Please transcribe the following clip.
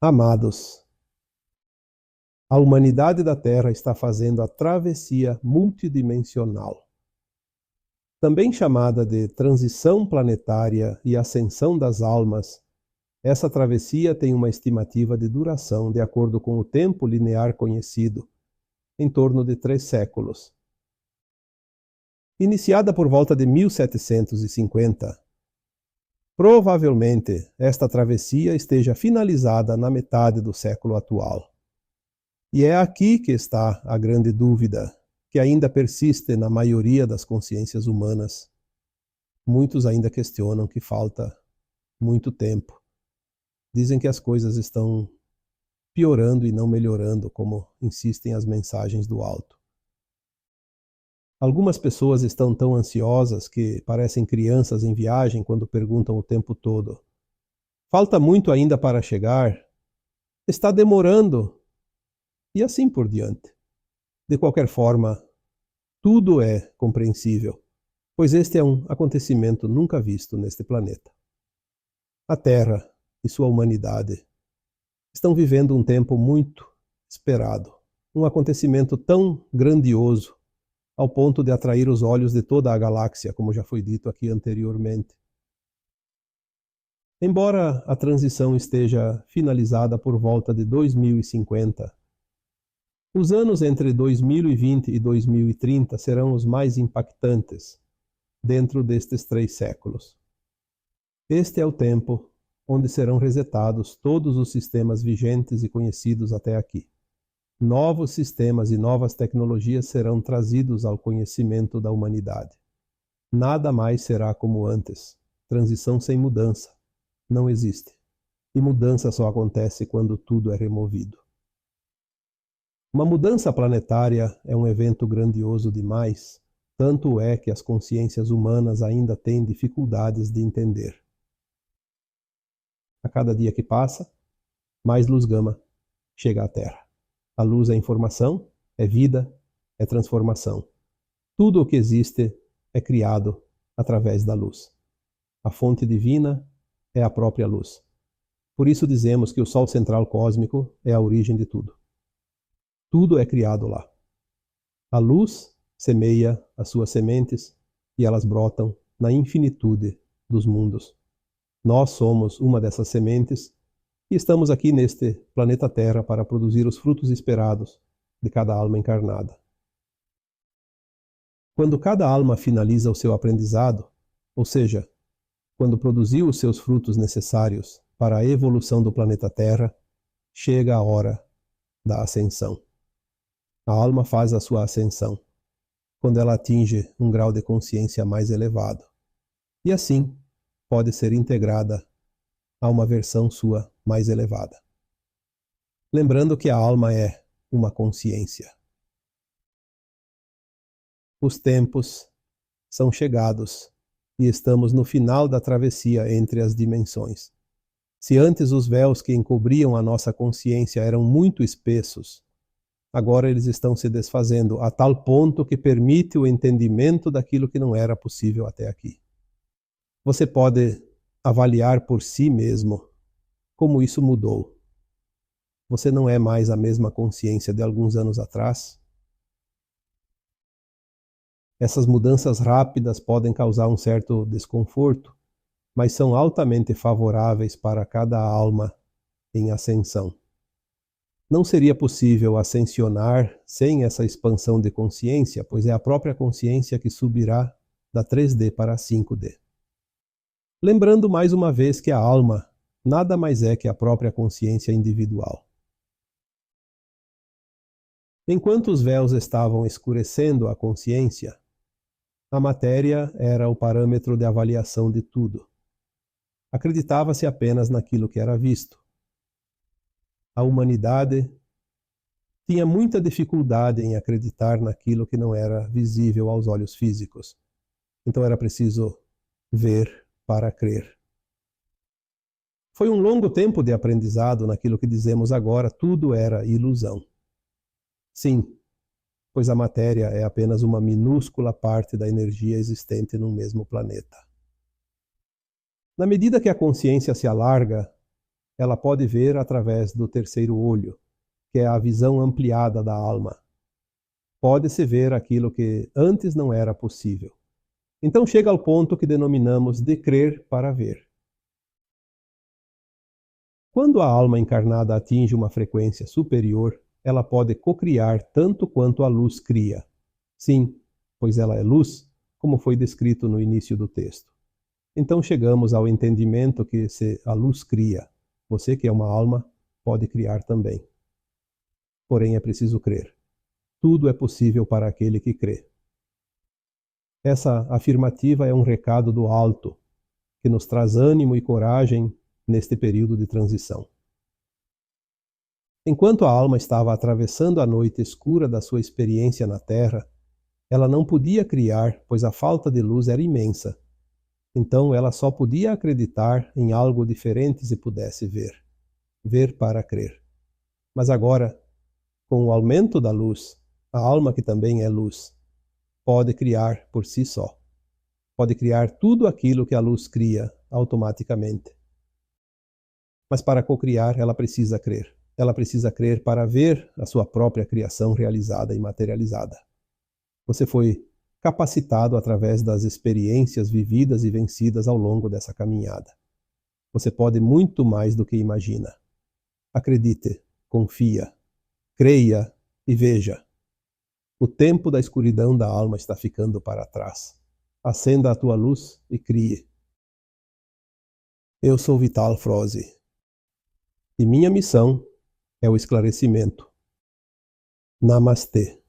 Amados, a humanidade da Terra está fazendo a travessia multidimensional, também chamada de transição planetária e ascensão das almas. Essa travessia tem uma estimativa de duração, de acordo com o tempo linear conhecido, em torno de 3 séculos. Iniciada por volta de 1750, provavelmente esta travessia esteja finalizada na metade do século atual. E é aqui que está a grande dúvida, que ainda persiste na maioria das consciências humanas. Muitos ainda questionam que falta muito tempo. Dizem que as coisas estão piorando e não melhorando, como insistem as mensagens do alto. Algumas pessoas estão tão ansiosas que parecem crianças em viagem quando perguntam o tempo todo: falta muito ainda para chegar? Está demorando? E assim por diante. De qualquer forma, tudo é compreensível, pois este é um acontecimento nunca visto neste planeta. A Terra e sua humanidade estão vivendo um tempo muito esperado, um acontecimento tão grandioso, ao ponto de atrair os olhos de toda a galáxia, como já foi dito aqui anteriormente. Embora a transição esteja finalizada por volta de 2050, os anos entre 2020 e 2030 serão os mais impactantes dentro destes 3 séculos. Este é o tempo onde serão resetados todos os sistemas vigentes e conhecidos até aqui. Novos sistemas e novas tecnologias serão trazidos ao conhecimento da humanidade. Nada mais será como antes. Transição sem mudança não existe. E mudança só acontece quando tudo é removido. Uma mudança planetária é um evento grandioso demais, tanto é que as consciências humanas ainda têm dificuldades de entender. A cada dia que passa, mais luz gama chega à Terra. A luz é informação, é vida, é transformação. Tudo o que existe é criado através da luz. A fonte divina é a própria luz. Por isso dizemos que o Sol central cósmico é a origem de tudo. Tudo é criado lá. A luz semeia as suas sementes e elas brotam na infinitude dos mundos. Nós somos uma dessas sementes e estamos aqui neste planeta Terra para produzir os frutos esperados de cada alma encarnada. Quando cada alma finaliza o seu aprendizado, ou seja, quando produziu os seus frutos necessários para a evolução do planeta Terra, chega a hora da ascensão. A alma faz a sua ascensão, quando ela atinge um grau de consciência mais elevado, e assim pode ser integrada a uma versão sua mais elevada. Lembrando que a alma é uma consciência. Os tempos são chegados e estamos no final da travessia entre as dimensões. Se antes os véus que encobriam a nossa consciência eram muito espessos, agora eles estão se desfazendo a tal ponto que permite o entendimento daquilo que não era possível até aqui. Você pode avaliar por si mesmo como isso mudou. Você não é mais a mesma consciência de alguns anos atrás? Essas mudanças rápidas podem causar um certo desconforto, mas são altamente favoráveis para cada alma em ascensão. Não seria possível ascensionar sem essa expansão de consciência, pois é a própria consciência que subirá da 3D para a 5D. Lembrando mais uma vez que a alma nada mais é que a própria consciência individual. Enquanto os véus estavam escurecendo a consciência, a matéria era o parâmetro de avaliação de tudo. Acreditava-se apenas naquilo que era visto. A humanidade tinha muita dificuldade em acreditar naquilo que não era visível aos olhos físicos. Então era preciso ver para crer. Foi um longo tempo de aprendizado naquilo que dizemos agora, tudo era ilusão. Sim, pois a matéria é apenas uma minúscula parte da energia existente no mesmo planeta. Na medida que a consciência se alarga, ela pode ver através do terceiro olho, que é a visão ampliada da alma. Pode-se ver aquilo que antes não era possível. Então chega ao ponto que denominamos de crer para ver. Quando a alma encarnada atinge uma frequência superior, ela pode cocriar tanto quanto a luz cria. Sim, pois ela é luz, como foi descrito no início do texto. Então chegamos ao entendimento que se a luz cria, você que é uma alma, pode criar também. Porém é preciso crer. Tudo é possível para aquele que crê. Essa afirmativa é um recado do alto, que nos traz ânimo e coragem neste período de transição. Enquanto a alma estava atravessando a noite escura da sua experiência na Terra, ela não podia criar, pois a falta de luz era imensa. Então ela só podia acreditar em algo diferente se pudesse ver. Ver para crer. Mas agora, com o aumento da luz, a alma, que também é luz, pode criar por si só. Pode criar tudo aquilo que a luz cria automaticamente. Mas para cocriar, ela precisa crer. Ela precisa crer para ver a sua própria criação realizada e materializada. Você foi capacitado através das experiências vividas e vencidas ao longo dessa caminhada. Você pode muito mais do que imagina. Acredite, confia, creia e veja. O tempo da escuridão da alma está ficando para trás. Acenda a tua luz e crie. Eu sou Vital Froze. E minha missão é o esclarecimento. Namastê.